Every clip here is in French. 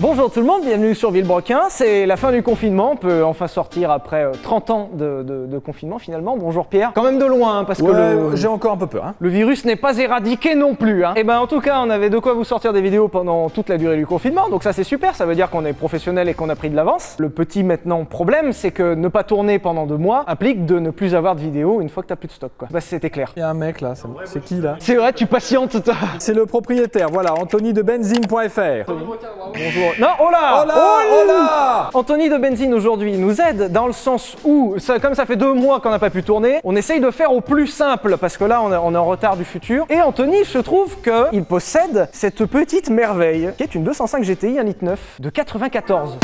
Bonjour tout le monde, bienvenue sur Villebrequin, c'est la fin du confinement, on peut enfin sortir après 30 ans de confinement finalement. Bonjour Pierre, quand même de loin hein, parce que j'ai encore un peu peur. Le virus n'est pas éradiqué non plus. Et ben en tout cas on avait de quoi vous sortir des vidéos pendant toute la durée du confinement, donc ça c'est super, ça veut dire qu'on est professionnel et qu'on a pris de l'avance. Le petit maintenant problème c'est que ne pas tourner pendant 2 mois implique de ne plus avoir de vidéos une fois que t'as plus de stock quoi. Bah c'était clair. Il y a un mec là, c'est qui là? C'est vrai, tu patientes. C'est le propriétaire, voilà, Anthony de Benzine.fr. Bonjour. Non, oh là! Anthony de Benzine aujourd'hui nous aide dans le sens où, comme ça fait 2 mois qu'on n'a pas pu tourner, on essaye de faire au plus simple parce que là on est en retard du futur. Et Anthony se trouve qu'il possède cette petite merveille qui est une 205 GTI 1.9 litre de 94.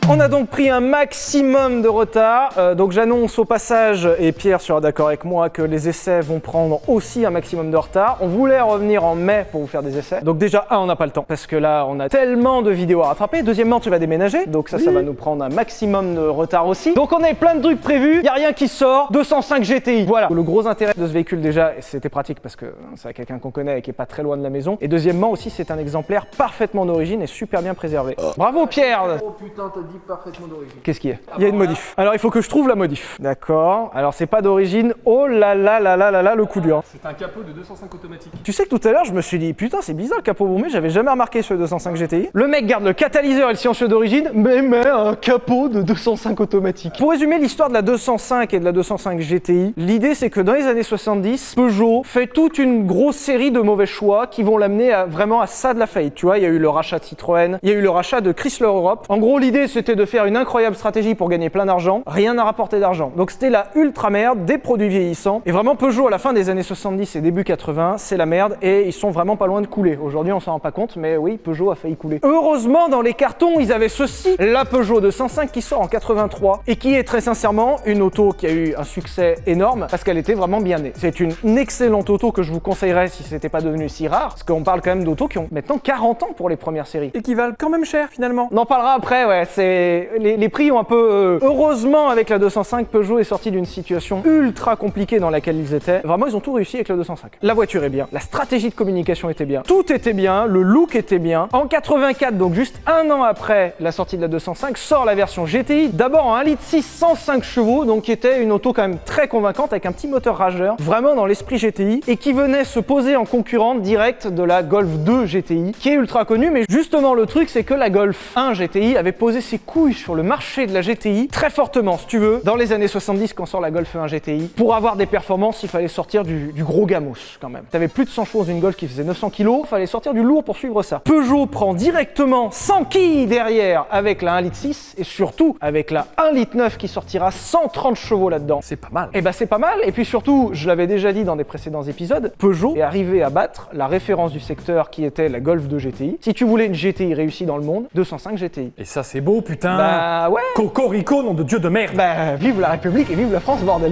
On a donc pris un maximum de retard, donc j'annonce au passage, et Pierre sera d'accord avec moi, que les essais vont prendre aussi un maximum de retard. On voulait revenir en mai pour vous faire des essais, donc déjà, on n'a pas le temps, parce que là, on a tellement de vidéos à rattraper. Deuxièmement, tu vas déménager, donc ça va nous prendre un maximum de retard aussi. Donc on a plein de trucs prévus, il n'y a rien qui sort, 205 GTI, voilà. Le gros intérêt de ce véhicule déjà, c'était pratique parce que c'est quelqu'un qu'on connaît et qui est pas très loin de la maison. Et deuxièmement aussi, c'est un exemplaire parfaitement d'origine et super bien préservé. Bravo Pierre! Oh putain, t'as dit parfaitement d'origine. Qu'est-ce qu'il y a? Il y a une modif. Alors il faut que je trouve la modif. D'accord. Alors c'est pas d'origine. Oh là là là là là là, le coup dur. C'est un capot de 205 automatique. Tu sais que tout à l'heure je me suis dit putain c'est bizarre le capot bombé, j'avais jamais remarqué sur le 205 GTI. Le mec garde le catalyseur et le silencieux d'origine, mais met un capot de 205 automatique. Pour résumer l'histoire de la 205 et de la 205 GTI, l'idée c'est que dans les années 70, Peugeot fait toute une grosse série de mauvais choix qui vont l'amener vraiment à ça de la faillite. Tu vois, il y a eu le rachat de Citroën, il y a eu le rachat de Chrysler Europe. En gros l'idée c'était de faire une incroyable stratégie pour gagner plein d'argent, rien n'a rapporté d'argent. Donc c'était la ultra merde, des produits vieillissants. Et vraiment Peugeot à la fin des années 70 et début 80, c'est la merde et ils sont vraiment pas loin de couler. Aujourd'hui on s'en rend pas compte, mais oui, Peugeot a failli couler. Heureusement dans les cartons, ils avaient ceci, la Peugeot 205 qui sort en 83 et qui est très sincèrement une auto qui a eu un succès énorme parce qu'elle était vraiment bien née. C'est une excellente auto que je vous conseillerais si c'était pas devenu si rare, parce qu'on parle quand même d'autos qui ont maintenant 40 ans pour les premières séries. Et qui valent quand même cher finalement. On en parlera après, ouais, c'est... Les prix ont un peu... Heureusement, avec la 205, Peugeot est sorti d'une situation ultra compliquée dans laquelle ils étaient. Vraiment, ils ont tout réussi avec la 205. La voiture est bien, la stratégie de communication était bien, tout était bien, le look était bien. En 84, donc juste 1 an après la sortie de la 205, sort la version GTI. D'abord en 1,6 litre 105 chevaux, donc qui était une auto quand même très convaincante avec un petit moteur rageur, vraiment dans l'esprit GTI, et qui venait se poser en concurrente directe de la Golf 2 GTI, qui est ultra connue, mais justement le truc c'est que la Golf 1 GTI avait posé ses couilles sur le marché de la GTI très fortement, si tu veux. Dans les années 70, quand sort la Golf 1 GTI, pour avoir des performances, il fallait sortir du gros gamos quand même. T'avais plus de 100 chevaux dans une Golf qui faisait 900 kg, il fallait sortir du lourd pour suivre ça. Peugeot prend directement 100 quilles derrière avec la 1,6 litre et surtout avec la 1,9 litre qui sortira 130 chevaux là-dedans. C'est pas mal. Et bah c'est pas mal, et puis surtout, je l'avais déjà dit dans des précédents épisodes, Peugeot est arrivé à battre la référence du secteur qui était la Golf 2 GTI. Si tu voulais une GTI réussie dans le monde, 205 GTI. Et ça c'est beau putain. Bah ouais. Cocorico, nom de Dieu de merde. Bah vive la République et vive la France, bordel.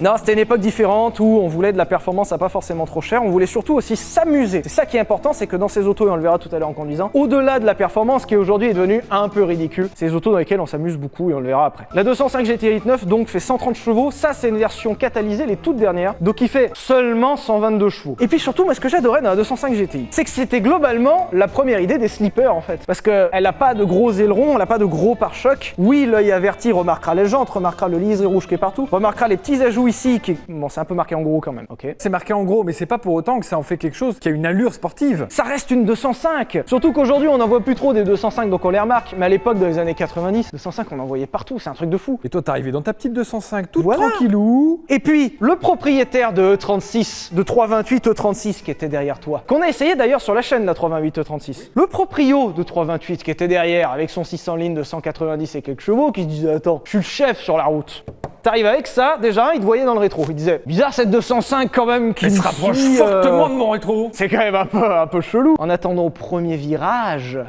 Non, c'était une époque différente où on voulait de la performance à pas forcément trop cher, on voulait surtout aussi s'amuser. C'est ça qui est important, c'est que dans ces autos, et on le verra tout à l'heure en conduisant, au-delà de la performance qui aujourd'hui est devenue un peu ridicule, c'est des autos dans lesquelles on s'amuse beaucoup et on le verra après. La 205 GTI 1.9 donc fait 130 chevaux, ça c'est une version catalysée, les toutes dernières, donc il fait seulement 122 chevaux. Et puis surtout, moi ce que j'adorais dans la 205 GTI, c'est que c'était globalement la première idée des slippers en fait, parce qu'elle a pas de gros ailerons, elle a pas de gros pare-chocs. Oui, l'œil averti remarquera les jantes, remarquera le liseré rouge qui est partout, remarquera les petits ajouts ici qui... Bon, c'est un peu marqué en gros quand même, ok. C'est marqué en gros, mais c'est pas pour autant que ça en fait quelque chose qui a une allure sportive. Ça reste une 205. Surtout qu'aujourd'hui, on n'en voit plus trop des 205, donc on les remarque. Mais à l'époque, dans les années 90, 205, on en voyait partout, c'est un truc de fou. Et toi, t'es arrivé dans ta petite 205, toute voilà. tranquillou. Et puis, le propriétaire de E36, de 328 E36 qui était derrière toi, qu'on a essayé d'ailleurs sur la chaîne, la 328 E36. Le proprio de 328 qui était derrière, avec son 600 lignes de 190 et quelques chevaux, qui se disait, attends, je suis le chef sur la route. T'arrives avec ça, déjà, il te voyait dans le rétro. Il disait, bizarre cette 205 quand même qui se rapproche fortement de mon rétro. C'est quand même un peu chelou. En attendant au premier virage...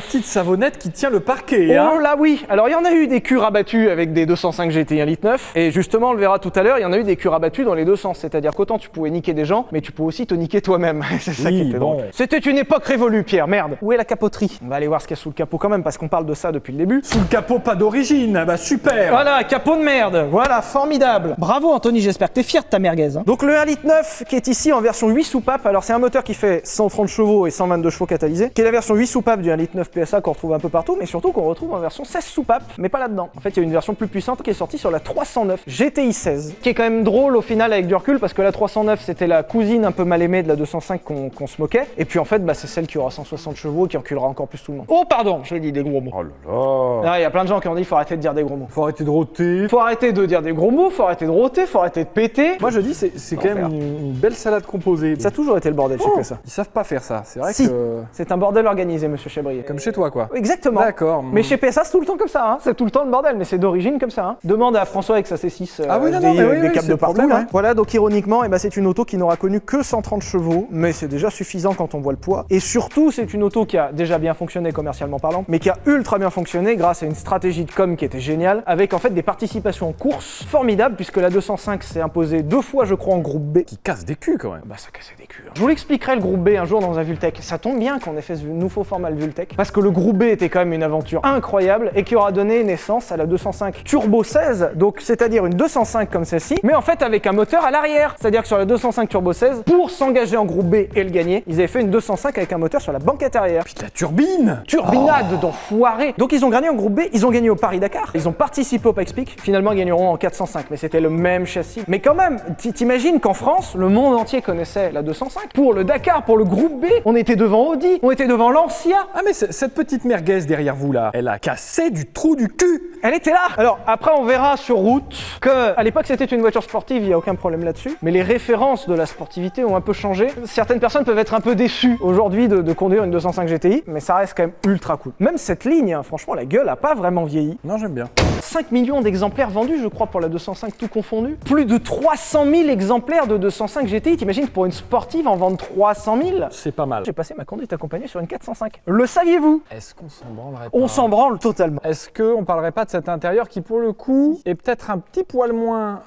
petite savonnette qui tient le parquet. Oh là oui. Alors il y en a eu des culs rabattus avec des 205 GTI 1,9 litre. Et justement, on le verra tout à l'heure, il y en a eu des culs rabattus dans les deux sens. C'est-à-dire qu'autant tu pouvais niquer des gens, mais tu peux aussi te niquer toi-même. C'est ça qui était drôle. C'était une époque révolue, Pierre, merde. Où est la capoterie? On va aller voir ce qu'il y a sous le capot quand même, parce qu'on parle de ça depuis le début. Sous le capot, pas d'origine. Bah super. Voilà, capot de merde. Voilà, formidable. Bravo Anthony, j'espère que t'es fier de ta merguez. Hein. Donc le 1,9 litre qui est ici en version 8 soupapes. Alors c'est un moteur qui fait 130 chevaux et 122 chevaux catalysés, qui est la version 8 soupapes du 1,9 litre PSA qu'on retrouve un peu partout, mais surtout qu'on retrouve en version 16 soupapes, mais pas là-dedans. En fait, il y a une version plus puissante qui est sortie sur la 309 GTI 16, qui est quand même drôle au final avec du recul, parce que la 309 c'était la cousine un peu mal aimée de la 205 qu'on se moquait, et puis en fait, bah, c'est celle qui aura 160 chevaux et qui enculera encore plus tout le monde. Oh pardon, j'ai dit des gros mots. Oh là là. Il y a plein de gens qui ont dit faut arrêter de dire des gros mots. Faut arrêter de rôter. Faut arrêter de dire des gros mots, faut arrêter de rôter, faut arrêter de péter. Moi je dis c'est quand même une belle salade composée. Ça a toujours été le bordel chez PSA. Ils savent pas faire ça, c'est vrai Si. que... C'est un bordel organisé, monsieur Chabrier. Comme chez toi quoi. Exactement. D'accord. Mais chez PSA, c'est tout le temps comme ça, hein. C'est tout le temps le bordel, mais c'est d'origine comme ça. Hein. Demande à François avec sa C6 Ah oui, non, HDI, non, mais avec oui, des oui, câbles c'est de le partout. problème, Là. ouais. Voilà, donc ironiquement, c'est une auto qui n'aura connu que 130 chevaux, mais c'est déjà suffisant quand on voit le poids. Et surtout, c'est une auto qui a déjà bien fonctionné commercialement parlant, mais qui a ultra bien fonctionné grâce à une stratégie de com qui était géniale, avec en fait des participations en course formidables, puisque la 205 s'est imposée 2 fois, je crois, en groupe B. Qui casse des culs quand même. Bah ça cassait des culs. Hein. Je vous l'expliquerai le groupe B un jour dans un Vultec. Ça tombe bien qu'on ait fait ce nouveau format le Vultec, parce que le groupe B était quand même une aventure incroyable et qui aura donné naissance à la 205 Turbo 16, donc c'est-à-dire une 205 comme celle-ci, mais en fait avec un moteur à l'arrière. C'est-à-dire que sur la 205 Turbo 16, pour s'engager en groupe B et le gagner, ils avaient fait une 205 avec un moteur sur la banquette arrière. Puis de la turbine. Turbinade d'enfoiré. Donc ils ont gagné en groupe B, ils ont gagné au Paris-Dakar, ils ont participé au Pikes Peak, finalement ils gagneront en 405, mais c'était le même châssis. Mais quand même, t'imagines qu'en France, le monde entier connaissait la 205. Pour le Dakar, pour le groupe B, on était devant Audi, on était devant Lancia. Ah mais cette petite merguez derrière vous là, elle a cassé du trou du cul. Elle était là. Alors après on verra sur route que à l'époque c'était une voiture sportive, il n'y a aucun problème là-dessus. Mais les références de la sportivité ont un peu changé. Certaines personnes peuvent être un peu déçues aujourd'hui de conduire une 205 GTI, mais ça reste quand même ultra cool. Même cette ligne, hein, franchement la gueule a pas vraiment vieilli. Non j'aime bien. 5 millions d'exemplaires vendus je crois pour la 205 tout confondu. Plus de 300 000 exemplaires de 205 GTI, t'imagines que pour une sportive en vendre 300 000? C'est pas mal. J'ai passé ma conduite accompagnée sur une 405. Le saviez-vous? Est-ce qu'on s'en branlerait pas? On s'en branle totalement. Est-ce qu'on parlerait pas de cet intérieur qui pour le coup est peut-être un petit poil moins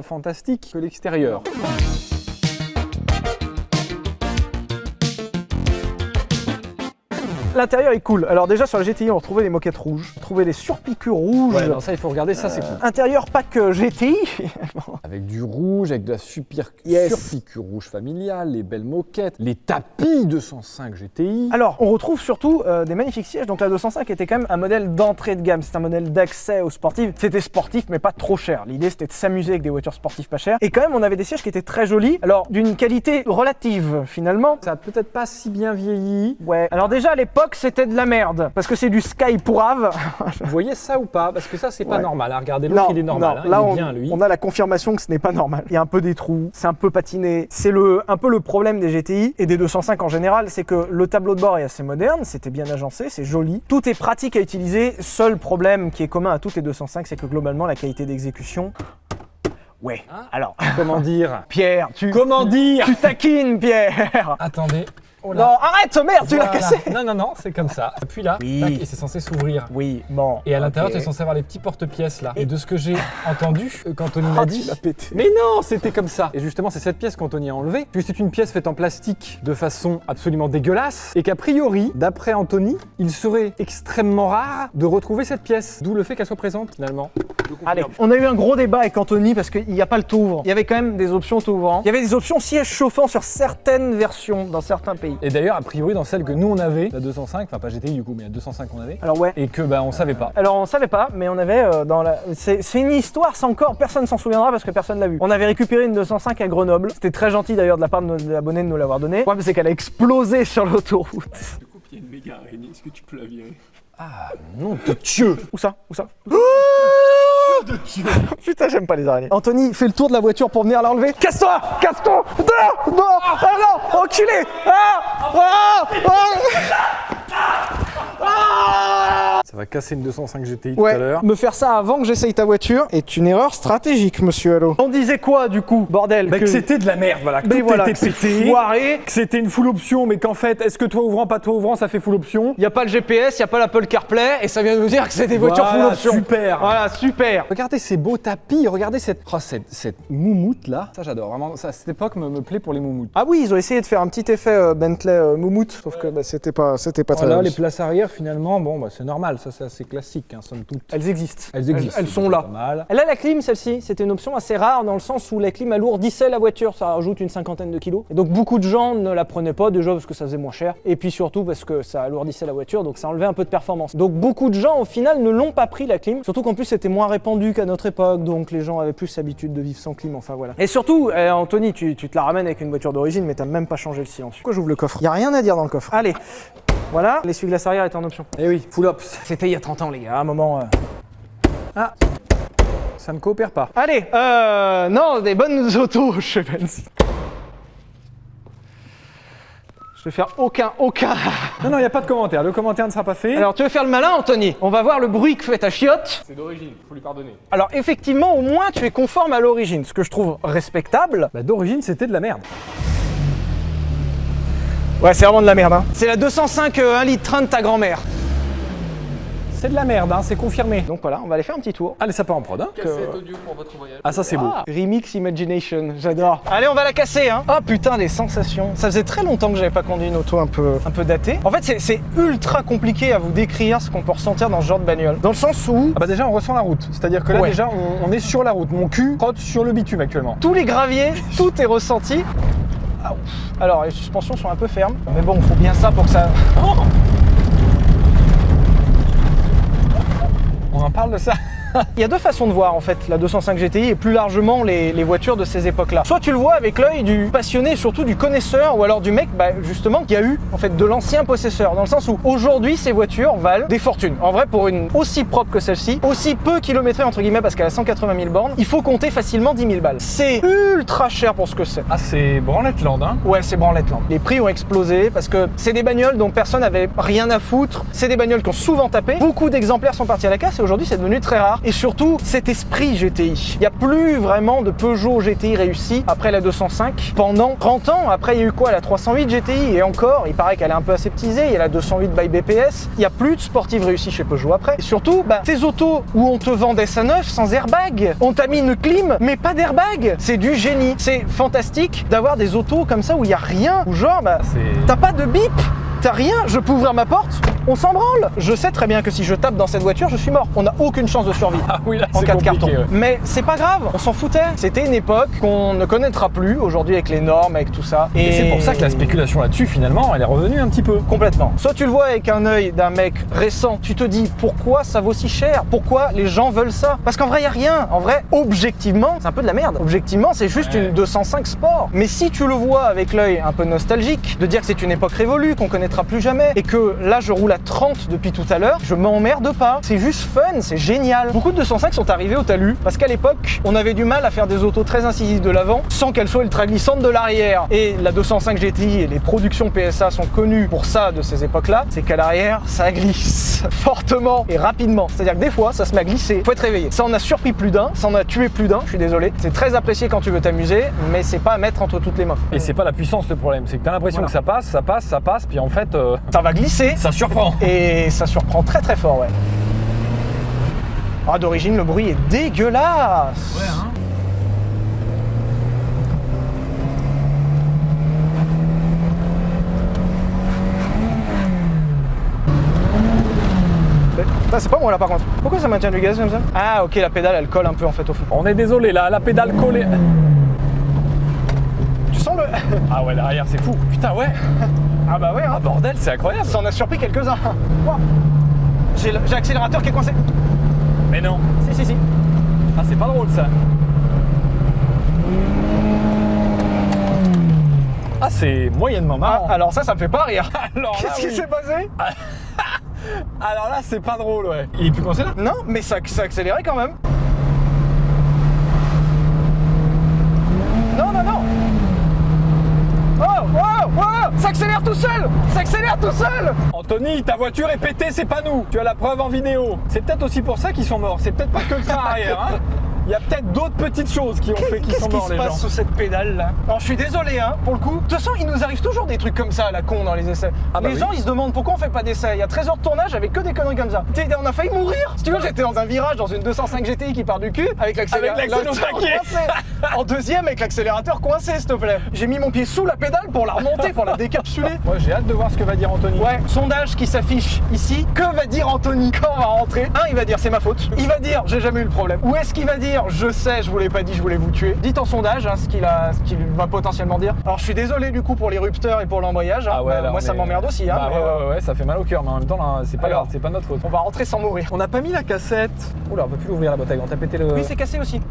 fantastique que l'extérieur? L'intérieur est cool. Alors déjà sur la GTI on retrouvait les moquettes rouges, on trouvait les surpiqûres rouges. Ouais, non, ça il faut regarder, ça c'est cool. Intérieur pack GTI. Avec du rouge, avec de la Yes. surpiqûre rouge familiale, les belles moquettes, les tapis 205 GTI. Alors on retrouve surtout des magnifiques sièges. Donc la 205 était quand même un modèle d'entrée de gamme, c'est un modèle d'accès aux sportifs. C'était sportif mais pas trop cher. L'idée c'était de s'amuser avec des voitures sportives pas chères. Et quand même on avait des sièges qui étaient très jolis. Alors d'une qualité relative finalement. Ça a peut-être pas si bien vieilli. Ouais. Alors déjà à l'époque c'était de la merde parce que c'est du Sky pourrave. Vous voyez ça ou pas? Parce que ça c'est pas Ouais. normal. Hein. Regardez l'autre, il est normal. Hein. Là, il est bien lui. on a la confirmation que ce n'est pas normal. Il y a un peu des trous, c'est un peu patiné. C'est un peu le problème des GTI et des 205 en général, c'est que le tableau de bord est assez moderne, c'était bien agencé, c'est joli. Tout est pratique à utiliser. Seul problème qui est commun à toutes les 205, c'est que globalement la qualité d'exécution. Ouais. Hein? Alors, Comment dire? Pierre, Comment dire? tu taquines, Pierre. Attendez. Oh là. Non, arrête, merde, tu l'as Voilà. cassé. Non, c'est comme ça. Appuie là, Oui. tac, et c'est censé s'ouvrir. Oui, bon. Et à l'intérieur, ok. tu es censé avoir les petits porte-pièces là. Et de ce que j'ai entendu, quand Tony Ah, m'a tu dit. l'as pété. Mais non, c'était comme ça. Et justement, c'est cette pièce qu'Anthony a enlevée. Puis c'est une pièce faite en plastique de façon absolument dégueulasse. Et qu'a priori, d'après Anthony, il serait extrêmement rare de retrouver cette pièce. D'où le fait qu'elle soit présente finalement. Allez, on a eu un gros débat avec Anthony parce qu'il n'y a pas le tout ouvrant. Il y avait quand même des options tout ouvrant. Il y avait des options sièges chauffants sur certaines versions dans certains pays. Et d'ailleurs, a priori, dans celle que nous on avait, la 205, enfin pas GTI du coup, mais la 205 qu'on avait, Alors ouais. et que bah on savait pas. Alors on savait pas, mais on avait dans la... C'est une histoire, c'est encore, personne s'en souviendra parce que personne l'a vu. On avait récupéré une 205 à Grenoble. C'était très gentil d'ailleurs de la part de nos abonnés de nous l'avoir donné. Le problème c'est qu'elle a explosé sur l'autoroute. Du coup, il y a une méga araignée. Est-ce que tu peux la virer? Ah, nom de Dieu. Où ça? Où ça? Putain, j'aime pas les araignées. Anthony, fais le tour de la voiture pour venir l'enlever. Casse-toi! Casse-toi! Non! Non! Ah non! Enculé! Ah! Ah! Ah! Ah! Ça va casser une 205 GTI tout Ouais, à l'heure. me faire ça avant que j'essaye ta voiture est une erreur stratégique, monsieur Halo. On disait quoi, du coup, bordel? Bah, que c'était de la merde, voilà. Que Mais tout voilà, était que c'est pété. foiré. Que c'était une full option, mais qu'en fait, est-ce que toit ouvrant, pas toit ouvrant, ça fait full option? Il n'y a pas le GPS, il n'y a pas l'Apple CarPlay, et ça vient de nous dire que c'est des voitures full Voilà, option. super. Voilà, super. Regardez ces beaux tapis, regardez cette moumoute là. Ça j'adore, vraiment, ça, cette époque me plaît pour les moumoutes. Ah oui, ils ont essayé de faire un petit effet Bentley moumoute, sauf que bah, c'était pas très Voilà, les réussi. places arrière finalement, bon bah c'est normal, ça c'est assez classique, hein, somme toute. Elles existent. Elles sont là. Pas mal. Elle a la clim, celle-ci. C'était une option assez rare dans le sens où la clim alourdissait la voiture. Ça rajoute une 50aine de kilos. Et donc beaucoup de gens ne la prenaient pas, déjà parce que ça faisait moins cher. Et puis surtout parce que ça alourdissait la voiture, donc ça enlevait un peu de performance. Donc beaucoup de gens au final ne l'ont pas pris la clim. Surtout qu'en plus c'était moins répandu qu'à notre époque. Donc les gens avaient plus l'habitude de vivre sans clim. Enfin voilà. Et surtout, Anthony, tu te la ramènes avec une voiture d'origine, mais t'as même pas changé le silencieux. Pourquoi j'ouvre le coffre? Y a rien à dire dans le coffre. Allez. Voilà, l'essuie-glace arrière est en option. Eh oui, full ops. C'était il y a 30 ans les gars, à un moment... Ah, ça ne coopère pas. Allez, non, des bonnes autos chez Benz. Je vais faire aucun. Non, il n'y a pas de commentaire, le commentaire ne sera pas fait. Alors, tu veux faire le malin, Anthony? On va voir le bruit que fait ta chiotte. C'est d'origine, faut lui pardonner. Alors, effectivement, au moins, tu es conforme à l'origine, ce que je trouve respectable. Bah, d'origine, c'était de la merde. Ouais, c'est vraiment de la merde, hein. C'est la 205 1 litre train de ta grand-mère. C'est de la merde, hein, c'est confirmé. Donc voilà, on va aller faire un petit tour. Allez, ça part en prod, hein. Cassette audio pour votre voyage. Ah, ça c'est beau. Ah, Remix Imagination, j'adore. Allez, on va la casser, hein. Oh putain, les sensations. Ça faisait très longtemps que j'avais pas conduit une auto un peu datée. En fait, c'est ultra compliqué à vous décrire ce qu'on peut ressentir dans ce genre de bagnole. Dans le sens où Ah bah déjà, on ressent la route. C'est-à-dire que là, Ouais. déjà, on est sur la route. Mon cul trotte sur le bitume actuellement. tous les graviers, tout est ressenti. Ah, ouf. Alors, les suspensions sont un peu fermes. Mais bon, faut bien ça pour que ça... Oh, On en parle de ça. il y a deux façons de voir en fait la 205 GTI et plus largement les voitures de ces époques-là. Soit tu le vois avec l'œil du passionné, surtout du connaisseur, ou alors du mec justement qui a eu en fait de l'ancien possesseur, dans le sens où aujourd'hui ces voitures valent des fortunes. En vrai, pour une aussi propre que celle-ci, aussi peu kilométrée entre guillemets parce qu'elle a 180 000 bornes, il faut compter facilement 10 000 balles. C'est ultra cher pour ce que c'est. Ah, c'est Branletland, hein. Ouais, c'est branlettement. Les prix ont explosé parce que c'est des bagnoles dont personne n'avait rien à foutre. C'est des bagnoles qui ont souvent tapé. Beaucoup d'exemplaires sont partis à la casse et aujourd'hui c'est devenu très rare. Et surtout, cet esprit GTI. Il n'y a plus vraiment de Peugeot GTI réussi après la 205. Pendant 30 ans, après il y a eu quoi? La 308 GTI et encore, il paraît qu'elle est un peu aseptisée. Il y a la 208 by BPS. Il n'y a plus de sportive réussie chez Peugeot après. Et surtout, ces autos où on te vendait ça neuf sans airbag. On t'a mis une clim, mais pas d'airbag. C'est du génie. C'est fantastique d'avoir des autos comme ça où il n'y a rien. Où genre, t'as pas de bip. T'as rien, je peux ouvrir ma porte, on s'en branle. Je sais très bien que si je tape dans cette voiture, je suis mort. On n'a aucune chance de survie. Ah oui, là, En c'est cas de compliqué, carton. ouais. Mais c'est pas grave, on s'en foutait. C'était une époque qu'on ne connaîtra plus aujourd'hui avec les normes, avec tout ça. Et c'est pour ça que la spéculation là-dessus, finalement, elle est revenue un petit peu. Complètement. Soit tu le vois avec un œil d'un mec récent, tu te dis pourquoi ça vaut si cher? Pourquoi les gens veulent ça? Parce qu'en vrai, il n'y a rien. En vrai, objectivement, c'est un peu de la merde. Objectivement, c'est juste une 205 Sport. Mais si tu le vois avec l'œil un peu nostalgique, de dire que c'est une époque révolue, qu'on connaîtra plus jamais, et que là, je roule à 30 depuis tout à l'heure, je m'emmerde pas. C'est juste fun, c'est génial. Beaucoup de 205 sont arrivés au talus, parce qu'à l'époque, on avait du mal à faire des autos très incisives de l'avant, sans qu'elles soient ultra glissantes de l'arrière. Et la 205 GTI et les productions PSA sont connues pour ça de ces époques-là, c'est qu'à l'arrière, ça glisse fortement et rapidement. C'est-à-dire que des fois, ça se met à glisser. Faut être réveillé. Ça en a surpris plus d'un, ça en a tué plus d'un, je suis désolé. C'est très apprécié quand tu veux t'amuser, mais c'est pas à mettre entre toutes les mains. Et c'est pas la puissance le problème, c'est que t'as l'impression Voilà. que ça passe, puis en fait, Ça va glisser. ça surprend. Et ça surprend très très fort, ouais. Ah, d'origine, le bruit est dégueulasse. Ouais, hein. Ça, c'est pas moi là par contre. Pourquoi ça maintient du gaz comme ça? Ah, ok, la pédale elle colle un peu en fait au fond. On est désolé, là, la pédale collée. Tu sens le. Ah ouais, derrière, c'est fou. Putain, ouais. Ah bah ouais, hein. Ah bordel, c'est incroyable. Ça en a surpris quelques-uns. Wow. J'ai l'accélérateur qui est coincé. Mais non. Si. Ah, c'est pas drôle ça. Ah, c'est moyennement Ah, marrant. alors ça me fait pas rire. Alors là, Qu'est-ce qui oui. s'est passé? Alors là, c'est pas drôle, ouais. Il est plus coincé là? Non, mais ça a accéléré quand même. Non. Oh, ça s'accélère tout seul. Ça accélère tout seul. Anthony, ta voiture est pétée, c'est pas nous. Tu as la preuve en vidéo. C'est peut-être aussi pour ça qu'ils sont morts. C'est peut-être pas que le train arrière. Hein. Il y a peut-être d'autres petites choses qui ont fait qu'ils sont morts, les gens. Qu'est-ce qui se passe sous cette pédale là? Alors je suis désolé hein, pour le coup. De toute façon, il nous arrive toujours des trucs comme ça à la con dans les essais. Ah bah les oui. gens ils se demandent pourquoi on fait pas d'essais. Il y a 13 heures de tournage avec que des conneries comme ça. On a failli mourir. Si tu veux, j'étais dans un virage dans une 205 GTI qui part du cul avec l'accélérateur taquet. en deuxième avec l'accélérateur coincé, s'il te plaît. J'ai mis mon pied sous la pédale pour la remonter, pour la décapsuler. Moi, j'ai hâte de voir ce que va dire Anthony. Ouais, sondage qui s'affiche ici. Que va dire Anthony quand on va rentrer? Il va dire c'est ma faute. Il va dire j'ai jamais eu le problème. Ou est-ce qu'il va dire je sais, je vous l'ai pas dit, je voulais vous tuer? Dites en sondage ce qu'il va potentiellement dire. Alors je suis désolé du coup pour les rupteurs et pour l'embrayage. Ah ouais, là, moi ça m'emmerde aussi. Bah, Mais, ouais, ça fait mal au cœur, mais en même temps, là, c'est pas Alors, grave, c'est pas notre faute. on va rentrer sans mourir. On n'a pas mis la cassette. Oula, on peut plus l'ouvrir la boîte à gants. T'as pété le. Oui, c'est cassé aussi.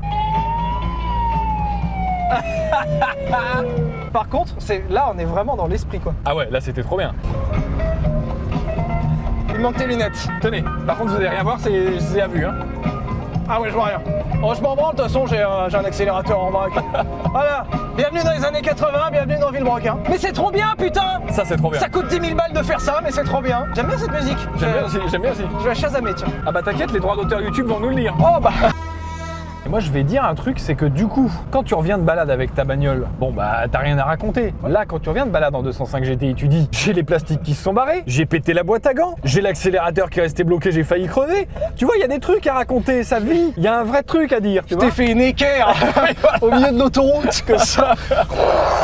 Par contre, là on est vraiment dans l'esprit quoi. Ah ouais, là c'était trop bien. Il manque tes lunettes. Tenez, par contre, vous allez rien voir, c'est à vue. Hein. Ah ouais, je vois rien. Oh, je m'en branle, de toute façon, j'ai un accélérateur en vrac. Voilà. Bienvenue dans les années 80, bienvenue dans Villebrequin. Mais c'est trop bien, putain. Ça, c'est trop bien. Ça coûte 10 000 balles de faire ça, mais c'est trop bien. J'aime bien cette musique. J'aime bien aussi, j'aime bien aussi. Je vais la chasamer, tiens. Ah bah t'inquiète, les droits d'auteur YouTube vont nous le lire. Oh bah. Et moi je vais dire un truc, c'est que du coup, quand tu reviens de balade avec ta bagnole, bon bah t'as rien à raconter. Là, quand tu reviens de balade en 205 GTI, tu dis j'ai les plastiques qui se sont barrés, j'ai pété la boîte à gants, j'ai l'accélérateur qui est resté bloqué, j'ai failli crever. Tu vois, il y a des trucs à raconter, ça vit. Il y a un vrai truc à dire. Tu T'es fait une équerre au milieu de l'autoroute que ça.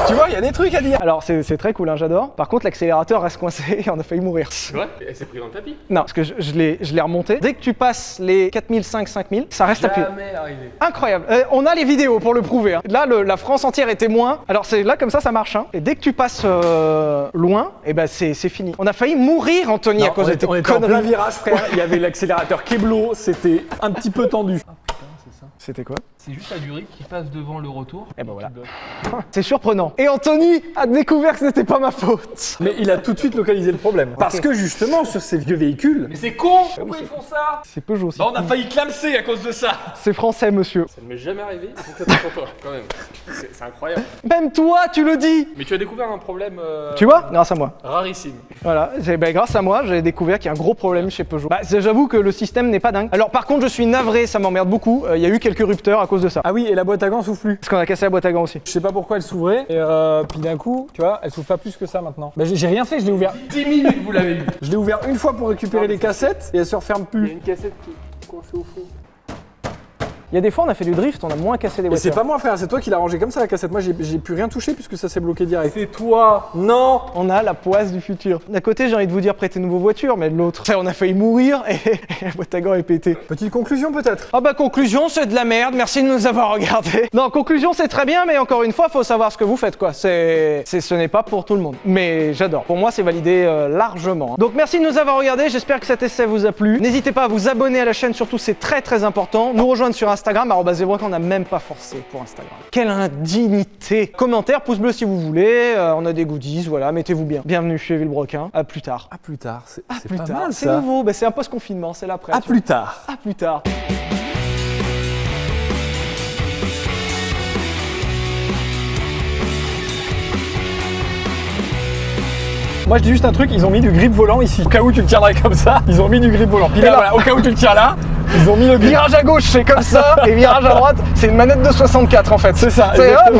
Tu vois, il y a des trucs à dire. Alors c'est très cool, hein, j'adore. Par contre, l'accélérateur reste coincé et on a failli mourir. C'est vrai? Elle s'est prise dans le tapis. Non, parce que je l'ai remonté. Dès que tu passes les 4005-5000, ça reste appuyé. Jamais arrivé. Incroyable. On a les vidéos pour le prouver. Hein. Là, la France entière est témoin. Alors c'est là comme ça marche. Hein. Et dès que tu passes loin, et ben c'est fini. On a failli mourir, Anthony, à cause de tes on était en plein conneries. virage, frère. Il y avait l'accélérateur Keblo, c'était un petit peu tendu. C'était quoi? C'est juste la durée qui passe devant le retour. Et ben voilà. C'est surprenant. Et Anthony a découvert que ce n'était pas ma faute. Mais il a tout de suite localisé le problème. Parce que justement, sur ces vieux véhicules, Mais c'est con! Pourquoi ils font ça? C'est Peugeot aussi. Bah on a failli clamser à cause de ça! C'est français, monsieur. Ça ne m'est jamais arrivé, il faut que ça pour toi, quand même. C'est incroyable. Même toi, tu le dis. Mais tu as découvert un problème Tu vois? Grâce à moi. rarissime. Voilà, grâce à moi, j'ai découvert qu'il y a un gros problème chez Peugeot. Bah, j'avoue que le système n'est pas dingue. Alors par contre, je suis navré, ça m'emmerde beaucoup. Il y a eu quelques rupteurs à cause de ça. ah oui, et la boîte à gants souffle plus. Parce qu'on a cassé la boîte à gants aussi. Je sais pas pourquoi elle s'ouvrait, et puis d'un coup, tu vois, elle s'ouvre pas plus que ça maintenant. Bah j'ai rien fait, je l'ai ouvert. 10 minutes, vous l'avez vu. Je l'ai ouvert une fois pour récupérer les cassettes, et elle se referme Il y a plus. une cassette qui est coincée au fond. Il y a des fois, on a fait du drift, on a moins cassé des Et c'est voitures. pas moi, frère, c'est toi qui l'as rangé comme ça la cassette. Moi j'ai pu rien toucher puisque ça s'est bloqué direct. C'est toi! Non. On a la poisse du futur. D'un côté, j'ai envie de vous dire prêtez-nous vos voitures, mais de l'autre, on a failli mourir et la boîte à gants est pétée. Petite conclusion peut-être. Ah bah conclusion, c'est de la merde, merci de nous avoir regardés. Non, conclusion, c'est très bien, mais encore une fois, faut savoir ce que vous faites, quoi. Ce n'est pas pour tout le monde. Mais j'adore. Pour moi, c'est validé largement. Donc merci de nous avoir regardés, j'espère que cet essai vous a plu. N'hésitez pas à vous abonner à la chaîne, surtout c'est très très important. Nous rejoindre sur Instagram, @zebroquin, on n'a même pas forcé pour Instagram. Quelle indignité. Commentaire, pouce bleu si vous voulez, on a des goodies, voilà, mettez-vous bien. Bienvenue chez Villebrequin, à plus tard. À plus tard, c'est Plus pas tard, mal c'est ça. nouveau, bah, c'est un post-confinement, c'est l'après. À tu plus tard. vois. À plus tard. Moi je dis juste un truc, ils ont mis du grip volant ici. Au cas où tu le tiendrais comme ça, ils ont mis du grip volant. Puis là, là. voilà, au cas où tu le tiens là, ils ont mis le grip. Virage à gauche, c'est comme ça, et virage à droite, c'est une manette de 64 en fait. C'est ça, C'est exactement.